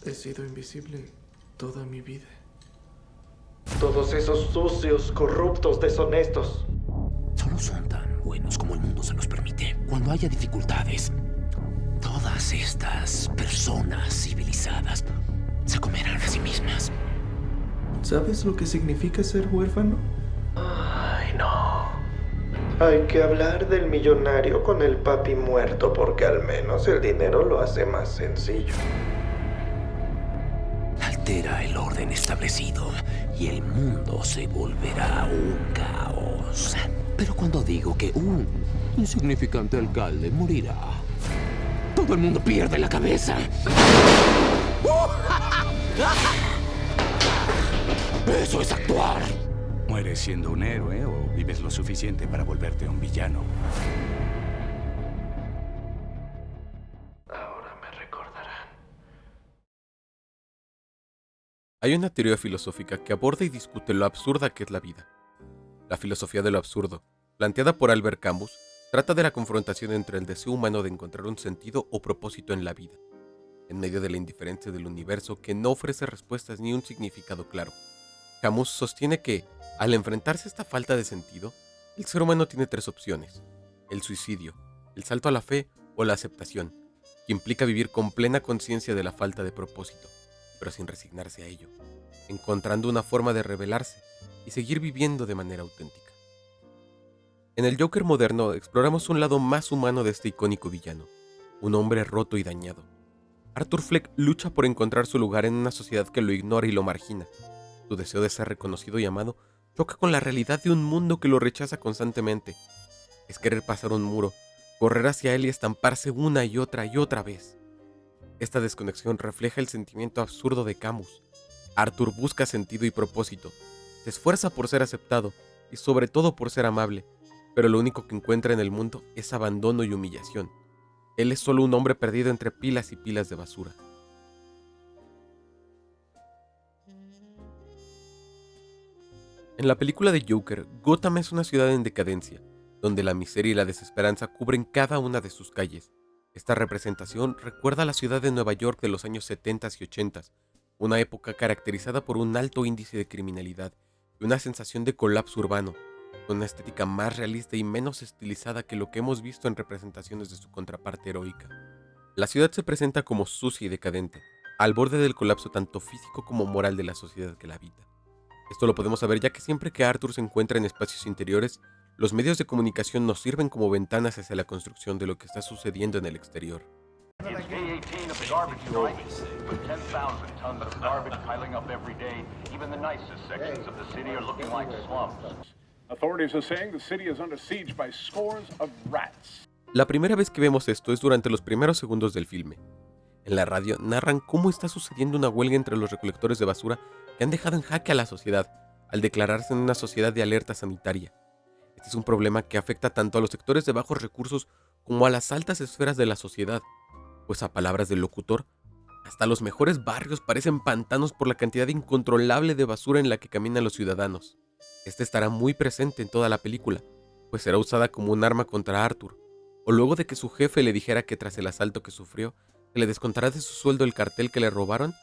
He sido invisible toda mi vida. Todos esos sucios, corruptos, deshonestos. Solo son tan buenos como el mundo se los permite. Cuando haya dificultades, todas estas personas civilizadas se comerán a sí mismas. ¿Sabes lo que significa ser huérfano? Ay, no. Hay que hablar del millonario con el papi muerto porque al menos el dinero lo hace más sencillo. Altera el orden establecido y el mundo se volverá un caos. Pero cuando digo que un insignificante alcalde morirá, todo el mundo pierde la cabeza. Eso es actuar. ¿Mueres siendo un héroe o vives lo suficiente para volverte un villano? Ahora me recordarán. Hay una teoría filosófica que aborda y discute lo absurda que es la vida. La filosofía de lo absurdo, planteada por Albert Camus, trata de la confrontación entre el deseo humano de encontrar un sentido o propósito en la vida, en medio de la indiferencia del universo que no ofrece respuestas ni un significado claro. Camus sostiene que, al enfrentarse a esta falta de sentido, el ser humano tiene tres opciones: el suicidio, el salto a la fe o la aceptación, que implica vivir con plena conciencia de la falta de propósito, pero sin resignarse a ello, encontrando una forma de rebelarse y seguir viviendo de manera auténtica. En el Joker moderno exploramos un lado más humano de este icónico villano, un hombre roto y dañado. Arthur Fleck lucha por encontrar su lugar en una sociedad que lo ignora y lo margina. Su deseo de ser reconocido y amado choca con la realidad de un mundo que lo rechaza constantemente. Es querer pasar un muro, correr hacia él y estamparse una y otra vez. Esta desconexión refleja el sentimiento absurdo de Camus. Arthur busca sentido y propósito, se esfuerza por ser aceptado y sobre todo por ser amable, pero lo único que encuentra en el mundo es abandono y humillación. Él es solo un hombre perdido entre pilas y pilas de basura. En la película de Joker, Gotham es una ciudad en decadencia, donde la miseria y la desesperanza cubren cada una de sus calles. Esta representación recuerda a la ciudad de Nueva York de los años 70 y 80, una época caracterizada por un alto índice de criminalidad y una sensación de colapso urbano, con una estética más realista y menos estilizada que lo que hemos visto en representaciones de su contraparte heroica. La ciudad se presenta como sucia y decadente, al borde del colapso tanto físico como moral de la sociedad que la habita. Esto lo podemos saber ya que siempre que Arthur se encuentra en espacios interiores, los medios de comunicación nos sirven como ventanas hacia la construcción de lo que está sucediendo en el exterior. It's day 18 of the garbage strike, with 10,000 tons of garbage piling up every day. Even the nicest sections of the city are looking like slums. Authorities are saying the city is under siege by scores of rats. La primera vez que vemos esto es durante los primeros segundos del filme. En la radio narran cómo está sucediendo una huelga entre los recolectores de basura que han dejado en jaque a la sociedad al declararse en una sociedad de alerta sanitaria. Este es un problema que afecta tanto a los sectores de bajos recursos como a las altas esferas de la sociedad, pues a palabras del locutor, hasta los mejores barrios parecen pantanos por la cantidad incontrolable de basura en la que caminan los ciudadanos. Este estará muy presente en toda la película, pues será usada como un arma contra Arthur, o luego de que su jefe le dijera que tras el asalto que sufrió, que le descontará de su sueldo el cartel que le robaron,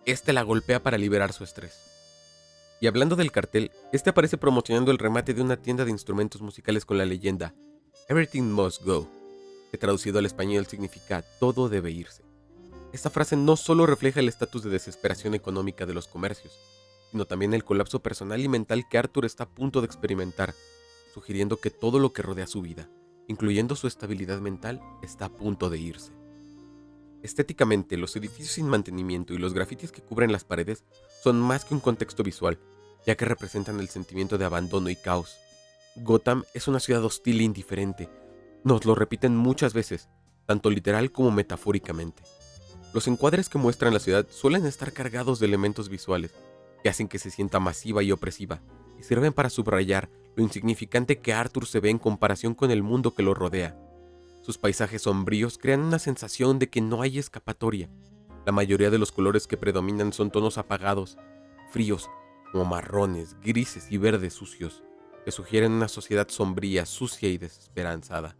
este la golpea para liberar su estrés. Y hablando del cartel, este aparece promocionando el remate de una tienda de instrumentos musicales con la leyenda Everything Must Go, que traducido al español significa todo debe irse. Esta frase no solo refleja el estatus de desesperación económica de los comercios, sino también el colapso personal y mental que Arthur está a punto de experimentar, sugiriendo que todo lo que rodea su vida, incluyendo su estabilidad mental, está a punto de irse. Estéticamente, los edificios sin mantenimiento y los grafitis que cubren las paredes son más que un contexto visual, ya que representan el sentimiento de abandono y caos. Gotham es una ciudad hostil e indiferente. Nos lo repiten muchas veces, tanto literal como metafóricamente. Los encuadres que muestran la ciudad suelen estar cargados de elementos visuales, que hacen que se sienta masiva y opresiva, y sirven para subrayar lo insignificante que Arthur se ve en comparación con el mundo que lo rodea. Sus paisajes sombríos crean una sensación de que no hay escapatoria. La mayoría de los colores que predominan son tonos apagados, fríos, como marrones, grises y verdes sucios, que sugieren una sociedad sombría, sucia y desesperanzada.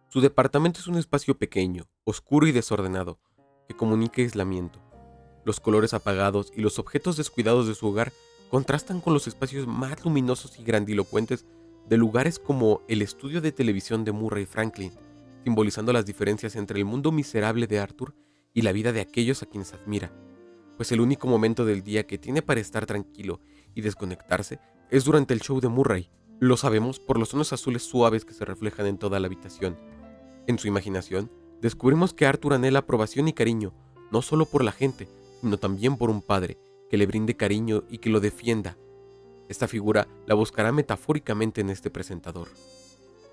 Su departamento es un espacio pequeño, oscuro y desordenado, que comunica aislamiento. Los colores apagados y los objetos descuidados de su hogar contrastan con los espacios más luminosos y grandilocuentes de lugares como el estudio de televisión de Murray Franklin, simbolizando las diferencias entre el mundo miserable de Arthur y la vida de aquellos a quienes admira, pues el único momento del día que tiene para estar tranquilo y desconectarse es durante el show de Murray. Lo sabemos por los tonos azules suaves que se reflejan en toda la habitación. En su imaginación, descubrimos que Arthur anhela aprobación y cariño, no solo por la gente, sino también por un padre que le brinde cariño y que lo defienda. Esta figura la buscará metafóricamente en este presentador.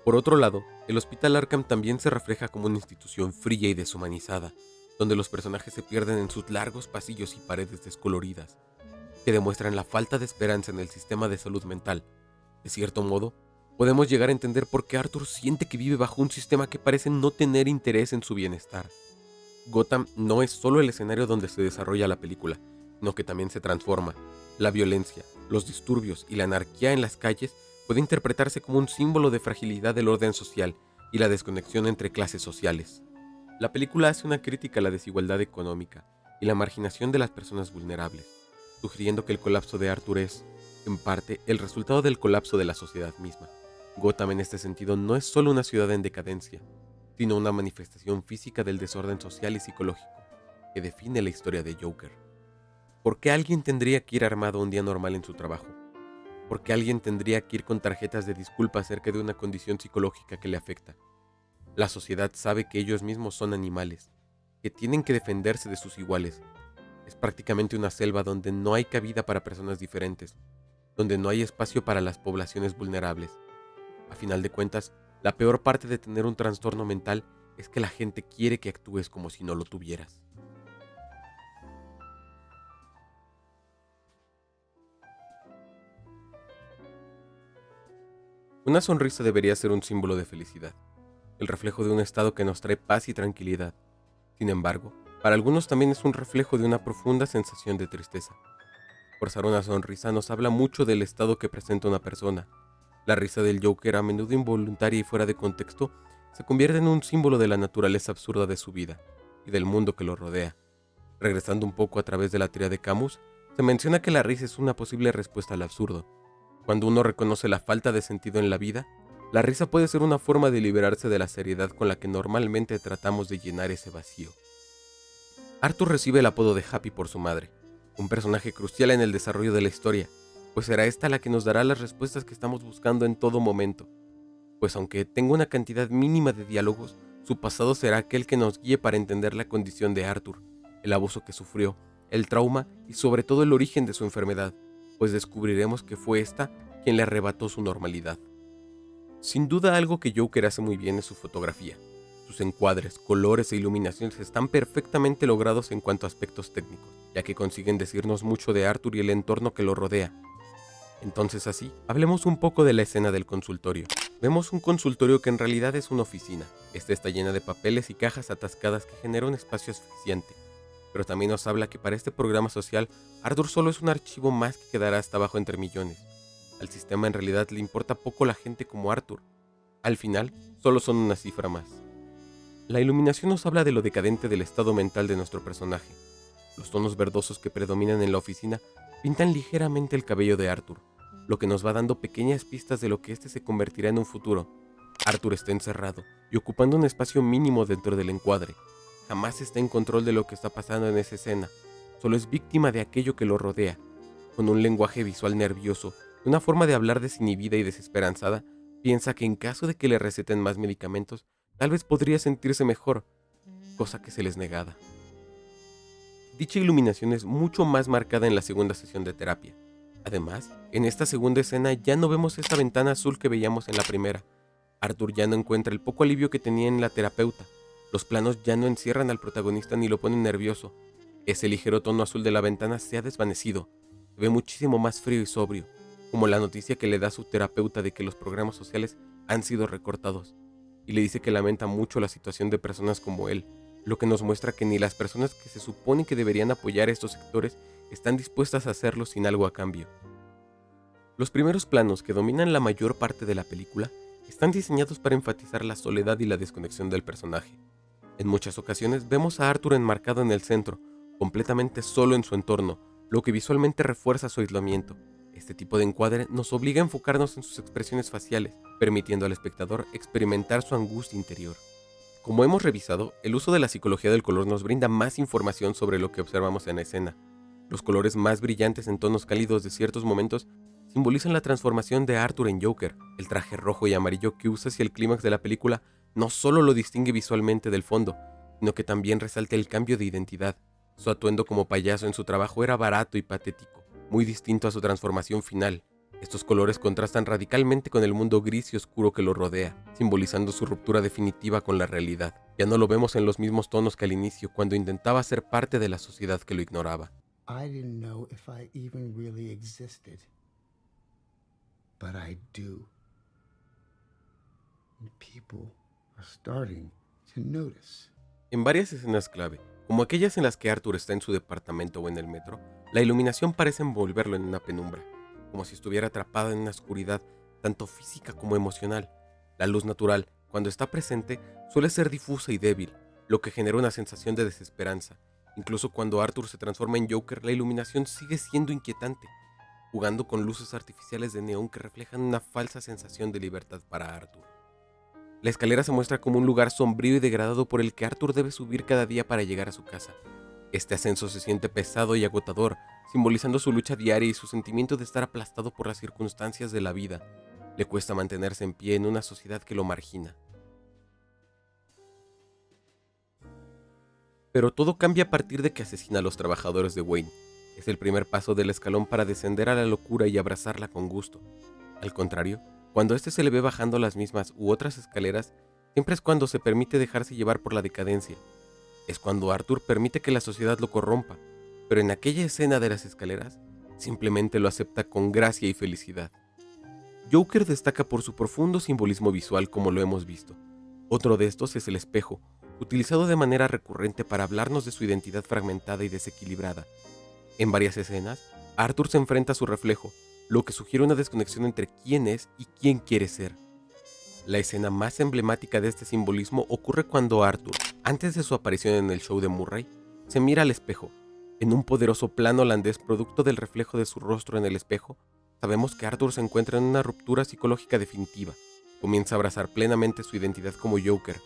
Por otro lado, el Hospital Arkham también se refleja como una institución fría y deshumanizada, donde los personajes se pierden en sus largos pasillos y paredes descoloridas, que demuestran la falta de esperanza en el sistema de salud mental. De cierto modo, podemos llegar a entender por qué Arthur siente que vive bajo un sistema que parece no tener interés en su bienestar. Gotham no es solo el escenario donde se desarrolla la película, sino que también se transforma. La violencia, los disturbios y la anarquía en las calles puede interpretarse como un símbolo de fragilidad del orden social y la desconexión entre clases sociales. La película hace una crítica a la desigualdad económica y la marginación de las personas vulnerables, sugiriendo que el colapso de Arthur es, en parte, el resultado del colapso de la sociedad misma. Gotham en este sentido no es solo una ciudad en decadencia, sino una manifestación física del desorden social y psicológico que define la historia de Joker. ¿Por qué alguien tendría que ir armado un día normal en su trabajo? ¿Por qué alguien tendría que ir con tarjetas de disculpa acerca de una condición psicológica que le afecta? La sociedad sabe que ellos mismos son animales, que tienen que defenderse de sus iguales. Es prácticamente una selva donde no hay cabida para personas diferentes, donde no hay espacio para las poblaciones vulnerables. A final de cuentas, la peor parte de tener un trastorno mental es que la gente quiere que actúes como si no lo tuvieras. Una sonrisa debería ser un símbolo de felicidad, el reflejo de un estado que nos trae paz y tranquilidad. Sin embargo, para algunos también es un reflejo de una profunda sensación de tristeza. Forzar una sonrisa nos habla mucho del estado que presenta una persona. La risa del Joker, a menudo involuntaria y fuera de contexto, se convierte en un símbolo de la naturaleza absurda de su vida y del mundo que lo rodea. Regresando un poco a través de la teoría de Camus, se menciona que la risa es una posible respuesta al absurdo. Cuando uno reconoce la falta de sentido en la vida, la risa puede ser una forma de liberarse de la seriedad con la que normalmente tratamos de llenar ese vacío. Arthur recibe el apodo de Happy por su madre, un personaje crucial en el desarrollo de la historia, pues será esta la que nos dará las respuestas que estamos buscando en todo momento. Pues aunque tenga una cantidad mínima de diálogos, su pasado será aquel que nos guíe para entender la condición de Arthur, el abuso que sufrió, el trauma y sobre todo el origen de su enfermedad, pues descubriremos que fue esta quien le arrebató su normalidad. Sin duda algo que Joker hace muy bien es su fotografía. Sus encuadres, colores e iluminaciones están perfectamente logrados en cuanto a aspectos técnicos, ya que consiguen decirnos mucho de Arthur y el entorno que lo rodea. Entonces así, hablemos un poco de la escena del consultorio. Vemos un consultorio que en realidad es una oficina. Esta está llena de papeles y cajas atascadas que generan un espacio asfixiante. Pero también nos habla que para este programa social, Arthur solo es un archivo más que quedará hasta abajo entre millones. Al sistema en realidad le importa poco la gente como Arthur. Al final, solo son una cifra más. La iluminación nos habla de lo decadente del estado mental de nuestro personaje. Los tonos verdosos que predominan en la oficina pintan ligeramente el cabello de Arthur, lo que nos va dando pequeñas pistas de lo que este se convertirá en un futuro. Arthur está encerrado y ocupando un espacio mínimo dentro del encuadre. Jamás está en control de lo que está pasando en esa escena, solo es víctima de aquello que lo rodea. Con un lenguaje visual nervioso y una forma de hablar desinhibida y desesperanzada, piensa que en caso de que le receten más medicamentos, tal vez podría sentirse mejor, cosa que se les negada. Dicha iluminación es mucho más marcada en la segunda sesión de terapia. Además, en esta segunda escena ya no vemos esa ventana azul que veíamos en la primera. Arthur ya no encuentra el poco alivio que tenía en la terapeuta. Los planos ya no encierran al protagonista ni lo ponen nervioso. Ese ligero tono azul de la ventana se ha desvanecido. Se ve muchísimo más frío y sobrio, como la noticia que le da su terapeuta de que los programas sociales han sido recortados. Y le dice que lamenta mucho la situación de personas como él, lo que nos muestra que ni las personas que se supone que deberían apoyar a estos sectores están dispuestas a hacerlo sin algo a cambio. Los primeros planos, que dominan la mayor parte de la película, están diseñados para enfatizar la soledad y la desconexión del personaje. En muchas ocasiones vemos a Arthur enmarcado en el centro, completamente solo en su entorno, lo que visualmente refuerza su aislamiento. Este tipo de encuadre nos obliga a enfocarnos en sus expresiones faciales, permitiendo al espectador experimentar su angustia interior. Como hemos revisado, el uso de la psicología del color nos brinda más información sobre lo que observamos en la escena. Los colores más brillantes en tonos cálidos de ciertos momentos simbolizan la transformación de Arthur en Joker. El traje rojo y amarillo que usa hacia el clímax de la película no solo lo distingue visualmente del fondo, sino que también resalta el cambio de identidad. Su atuendo como payaso en su trabajo era barato y patético, muy distinto a su transformación final. Estos colores contrastan radicalmente con el mundo gris y oscuro que lo rodea, simbolizando su ruptura definitiva con la realidad. Ya no lo vemos en los mismos tonos que al inicio, cuando intentaba ser parte de la sociedad que lo ignoraba. I didn't know if I even really existed. But I do. And people are starting to notice. En varias escenas clave, como aquellas en las que Arthur está en su departamento o en el metro, la iluminación parece envolverlo en una penumbra, como si estuviera atrapado en una oscuridad, tanto física como emocional. La luz natural, cuando está presente, suele ser difusa y débil, lo que genera una sensación de desesperanza. Incluso cuando Arthur se transforma en Joker, la iluminación sigue siendo inquietante, jugando con luces artificiales de neón que reflejan una falsa sensación de libertad para Arthur. La escalera se muestra como un lugar sombrío y degradado por el que Arthur debe subir cada día para llegar a su casa. Este ascenso se siente pesado y agotador, simbolizando su lucha diaria y su sentimiento de estar aplastado por las circunstancias de la vida. Le cuesta mantenerse en pie en una sociedad que lo margina. Pero todo cambia a partir de que asesina a los trabajadores de Wayne. Es el primer paso del escalón para descender a la locura y abrazarla con gusto. Al contrario, cuando éste se le ve bajando las mismas u otras escaleras, siempre es cuando se permite dejarse llevar por la decadencia. Es cuando Arthur permite que la sociedad lo corrompa, pero en aquella escena de las escaleras, simplemente lo acepta con gracia y felicidad. Joker destaca por su profundo simbolismo visual, como lo hemos visto. Otro de estos es el espejo, utilizado de manera recurrente para hablarnos de su identidad fragmentada y desequilibrada. En varias escenas, Arthur se enfrenta a su reflejo, lo que sugiere una desconexión entre quién es y quién quiere ser. La escena más emblemática de este simbolismo ocurre cuando Arthur, antes de su aparición en el show de Murray, se mira al espejo. En un poderoso plano holandés producto del reflejo de su rostro en el espejo, sabemos que Arthur se encuentra en una ruptura psicológica definitiva. Comienza a abrazar plenamente su identidad como Joker.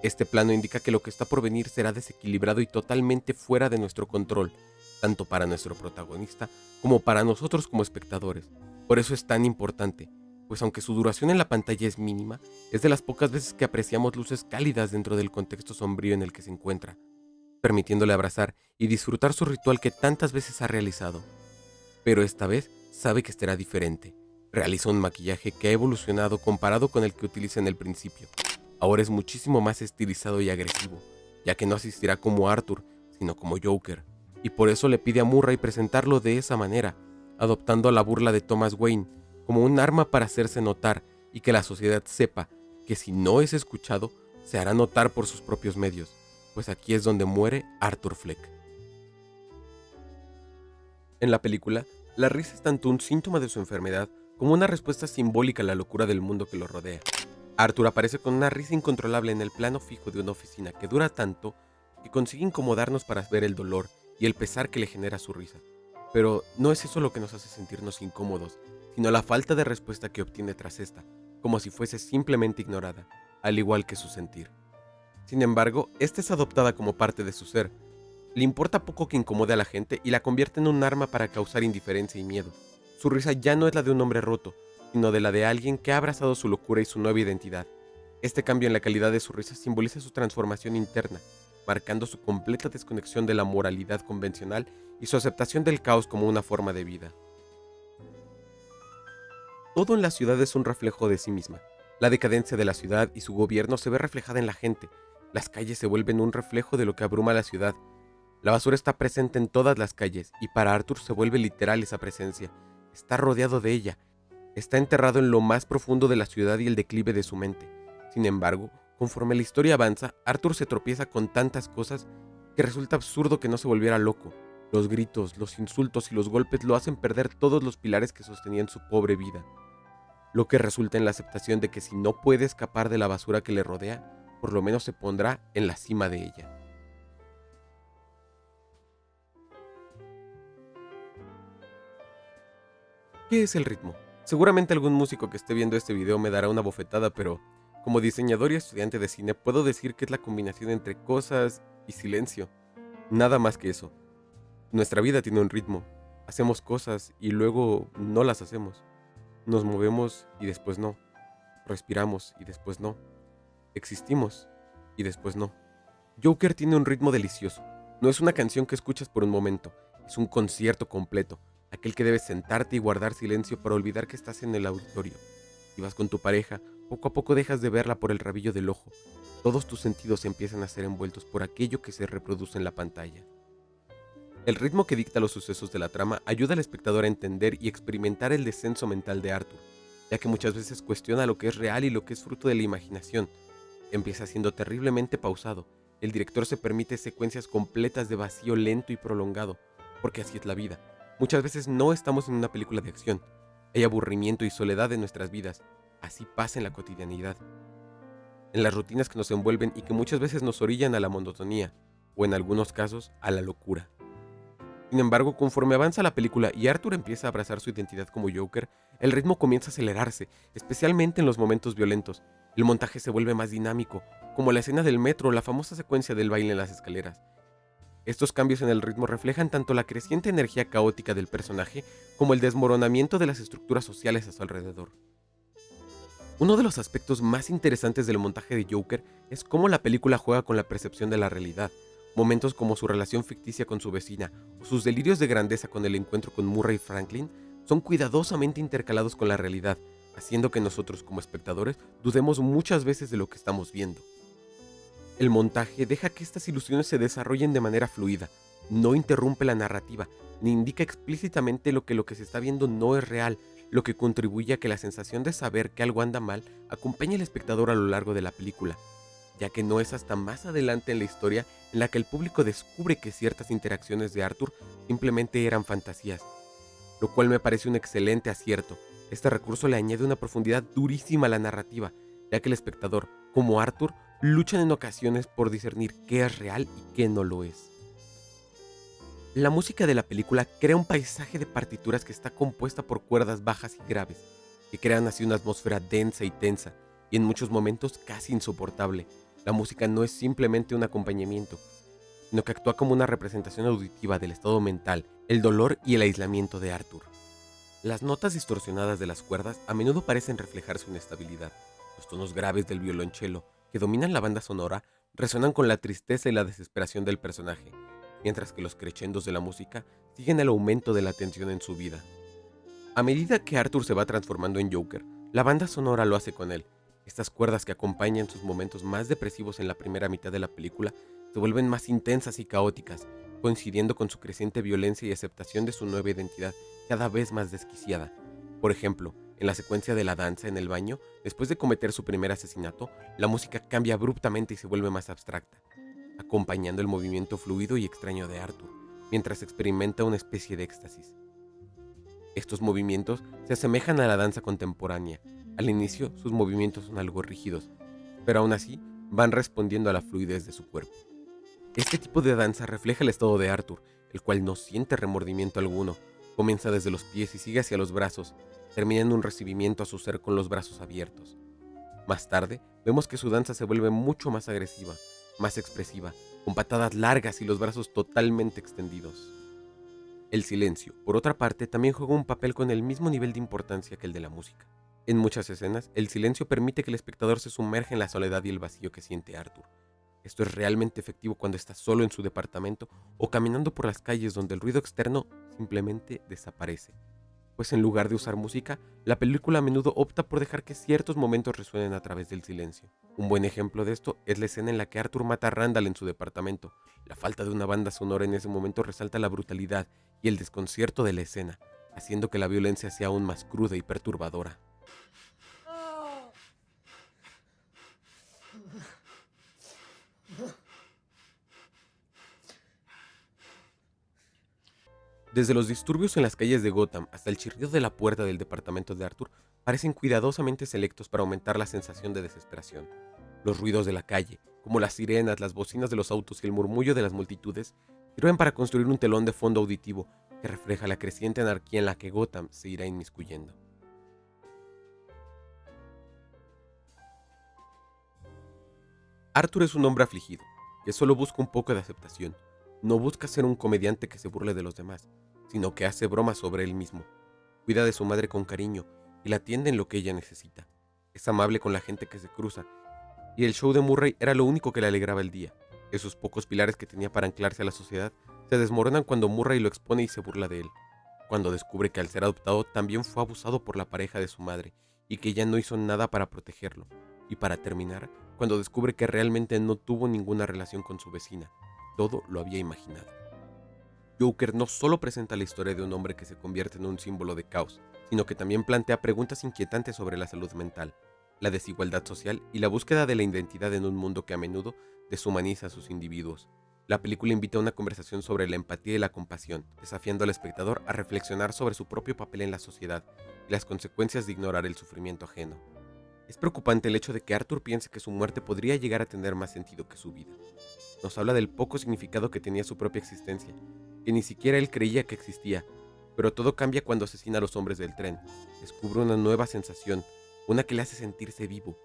Este plano indica que lo que está por venir será desequilibrado y totalmente fuera de nuestro control, tanto para nuestro protagonista como para nosotros como espectadores. Por eso es tan importante, pues aunque su duración en la pantalla es mínima, es de las pocas veces que apreciamos luces cálidas dentro del contexto sombrío en el que se encuentra, permitiéndole abrazar y disfrutar su ritual que tantas veces ha realizado. Pero esta vez sabe que será diferente. Realiza un maquillaje que ha evolucionado comparado con el que utiliza en el principio. Ahora es muchísimo más estilizado y agresivo, ya que no asistirá como Arthur, sino como Joker, y por eso le pide a Murray presentarlo de esa manera, adoptando la burla de Thomas Wayne como un arma para hacerse notar y que la sociedad sepa que si no es escuchado, se hará notar por sus propios medios, pues aquí es donde muere Arthur Fleck. En la película, la risa es tanto un síntoma de su enfermedad como una respuesta simbólica a la locura del mundo que lo rodea. Arthur aparece con una risa incontrolable en el plano fijo de una oficina que dura tanto que consigue incomodarnos para ver el dolor y el pesar que le genera su risa. Pero no es eso lo que nos hace sentirnos incómodos, sino la falta de respuesta que obtiene tras esta, como si fuese simplemente ignorada, al igual que su sentir. Sin embargo, esta es adoptada como parte de su ser. Le importa poco que incomode a la gente y la convierte en un arma para causar indiferencia y miedo. Su risa ya no es la de un hombre roto, sino de la de alguien que ha abrazado su locura y su nueva identidad. Este cambio en la calidad de su risa simboliza su transformación interna, marcando su completa desconexión de la moralidad convencional y su aceptación del caos como una forma de vida. Todo en la ciudad es un reflejo de sí misma. La decadencia de la ciudad y su gobierno se ve reflejada en la gente. Las calles se vuelven un reflejo de lo que abruma la ciudad. La basura está presente en todas las calles y para Arthur se vuelve literal esa presencia. Está rodeado de ella. Está enterrado en lo más profundo de la ciudad y el declive de su mente. Sin embargo, conforme la historia avanza, Arthur se tropieza con tantas cosas que resulta absurdo que no se volviera loco. Los gritos, los insultos y los golpes lo hacen perder todos los pilares que sostenían su pobre vida, lo que resulta en la aceptación de que si no puede escapar de la basura que le rodea, por lo menos se pondrá en la cima de ella. ¿Qué es el ritmo? Seguramente algún músico que esté viendo este video me dará una bofetada, pero como diseñador y estudiante de cine puedo decir que es la combinación entre cosas y silencio. Nada más que eso. Nuestra vida tiene un ritmo. Hacemos cosas y luego no las hacemos. Nos movemos y después no. Respiramos y después no. Existimos y después no. Joker tiene un ritmo delicioso. No es una canción que escuchas por un momento, es un concierto completo, aquel que debes sentarte y guardar silencio para olvidar que estás en el auditorio. Si vas con tu pareja, poco a poco dejas de verla por el rabillo del ojo. Todos tus sentidos empiezan a ser envueltos por aquello que se reproduce en la pantalla. El ritmo que dicta los sucesos de la trama ayuda al espectador a entender y experimentar el descenso mental de Arthur, ya que muchas veces cuestiona lo que es real y lo que es fruto de la imaginación. Empieza siendo terriblemente pausado. El director se permite secuencias completas de vacío lento y prolongado, porque así es la vida. Muchas veces no estamos en una película de acción. Hay aburrimiento y soledad en nuestras vidas. Así pasa en la cotidianidad. En las rutinas que nos envuelven y que muchas veces nos orillan a la monotonía, o en algunos casos, a la locura. Sin embargo, conforme avanza la película y Arthur empieza a abrazar su identidad como Joker, el ritmo comienza a acelerarse, especialmente en los momentos violentos. El montaje se vuelve más dinámico, como la escena del metro o la famosa secuencia del baile en las escaleras. Estos cambios en el ritmo reflejan tanto la creciente energía caótica del personaje como el desmoronamiento de las estructuras sociales a su alrededor. Uno de los aspectos más interesantes del montaje de Joker es cómo la película juega con la percepción de la realidad. Momentos como su relación ficticia con su vecina o sus delirios de grandeza con el encuentro con Murray Franklin son cuidadosamente intercalados con la realidad, haciendo que nosotros como espectadores dudemos muchas veces de lo que estamos viendo. El montaje deja que estas ilusiones se desarrollen de manera fluida, no interrumpe la narrativa, ni indica explícitamente lo que se está viendo no es real, lo que contribuye a que la sensación de saber que algo anda mal acompañe al espectador a lo largo de la película, ya que no es hasta más adelante en la historia en la que el público descubre que ciertas interacciones de Arthur simplemente eran fantasías, lo cual me parece un excelente acierto. Este recurso le añade una profundidad durísima a la narrativa, ya que el espectador, como Arthur, luchan en ocasiones por discernir qué es real y qué no lo es. La música de la película crea un paisaje de partituras que está compuesta por cuerdas bajas y graves, que crean así una atmósfera densa y tensa, y en muchos momentos casi insoportable. La música no es simplemente un acompañamiento, sino que actúa como una representación auditiva del estado mental, el dolor y el aislamiento de Arthur. Las notas distorsionadas de las cuerdas a menudo parecen reflejar su inestabilidad. Los tonos graves del violonchelo, que dominan la banda sonora, resuenan con la tristeza y la desesperación del personaje, mientras que los crescendos de la música siguen el aumento de la tensión en su vida. A medida que Arthur se va transformando en Joker, la banda sonora lo hace con él. Estas cuerdas que acompañan sus momentos más depresivos en la primera mitad de la película se vuelven más intensas y caóticas, coincidiendo con su creciente violencia y aceptación de su nueva identidad cada vez más desquiciada. Por ejemplo, en la secuencia de la danza en el baño, después de cometer su primer asesinato, la música cambia abruptamente y se vuelve más abstracta, acompañando el movimiento fluido y extraño de Arthur, mientras experimenta una especie de éxtasis. Estos movimientos se asemejan a la danza contemporánea. Al inicio, sus movimientos son algo rígidos, pero aún así van respondiendo a la fluidez de su cuerpo. Este tipo de danza refleja el estado de Arthur, el cual no siente remordimiento alguno. Comienza desde los pies y sigue hacia los brazos, termina en un recibimiento a su ser con los brazos abiertos. Más tarde, vemos que su danza se vuelve mucho más agresiva, más expresiva, con patadas largas y los brazos totalmente extendidos. El silencio, por otra parte, también juega un papel con el mismo nivel de importancia que el de la música. En muchas escenas, el silencio permite que el espectador se sumerja en la soledad y el vacío que siente Arthur. Esto es realmente efectivo cuando está solo en su departamento o caminando por las calles donde el ruido externo simplemente desaparece. Pues en lugar de usar música, la película a menudo opta por dejar que ciertos momentos resuenen a través del silencio. Un buen ejemplo de esto es la escena en la que Arthur mata a Randall en su departamento. La falta de una banda sonora en ese momento resalta la brutalidad y el desconcierto de la escena, haciendo que la violencia sea aún más cruda y perturbadora. Desde los disturbios en las calles de Gotham hasta el chirrido de la puerta del departamento de Arthur parecen cuidadosamente selectos para aumentar la sensación de desesperación. Los ruidos de la calle, como las sirenas, las bocinas de los autos y el murmullo de las multitudes, sirven para construir un telón de fondo auditivo que refleja la creciente anarquía en la que Gotham se irá inmiscuyendo. Arthur es un hombre afligido, que solo busca un poco de aceptación. No busca ser un comediante que se burle de los demás, sino que hace bromas sobre él mismo. Cuida de su madre con cariño y la atiende en lo que ella necesita. Es amable con la gente que se cruza, y el show de Murray era lo único que le alegraba el día. Esos pocos pilares que tenía para anclarse a la sociedad se desmoronan cuando Murray lo expone y se burla de él. Cuando descubre que al ser adoptado también fue abusado por la pareja de su madre y que ella no hizo nada para protegerlo. Y para terminar, cuando descubre que realmente no tuvo ninguna relación con su vecina. Todo lo había imaginado. Joker no solo presenta la historia de un hombre que se convierte en un símbolo de caos, sino que también plantea preguntas inquietantes sobre la salud mental, la desigualdad social y la búsqueda de la identidad en un mundo que a menudo deshumaniza a sus individuos. La película invita a una conversación sobre la empatía y la compasión, desafiando al espectador a reflexionar sobre su propio papel en la sociedad y las consecuencias de ignorar el sufrimiento ajeno. Es preocupante el hecho de que Arthur piense que su muerte podría llegar a tener más sentido que su vida. Nos habla del poco significado que tenía su propia existencia, que ni siquiera él creía que existía, pero todo cambia cuando asesina a los hombres del tren. Descubre una nueva sensación, una que le hace sentirse vivo,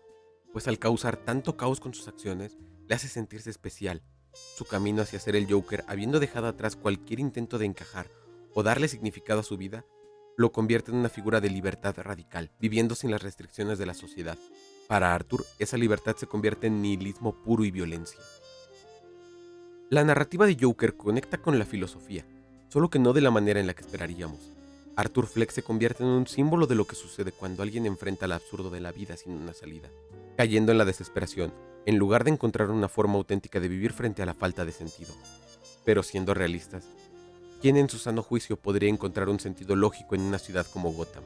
pues al causar tanto caos con sus acciones, le hace sentirse especial. Su camino hacia ser el Joker, habiendo dejado atrás cualquier intento de encajar o darle significado a su vida, lo convierte en una figura de libertad radical, viviendo sin las restricciones de la sociedad. Para Arthur, esa libertad se convierte en nihilismo puro y violencia. La narrativa de Joker conecta con la filosofía, solo que no de la manera en la que esperaríamos. Arthur Fleck se convierte en un símbolo de lo que sucede cuando alguien enfrenta el absurdo de la vida sin una salida, cayendo en la desesperación, en lugar de encontrar una forma auténtica de vivir frente a la falta de sentido. Pero siendo realistas, ¿quién en su sano juicio podría encontrar un sentido lógico en una ciudad como Gotham?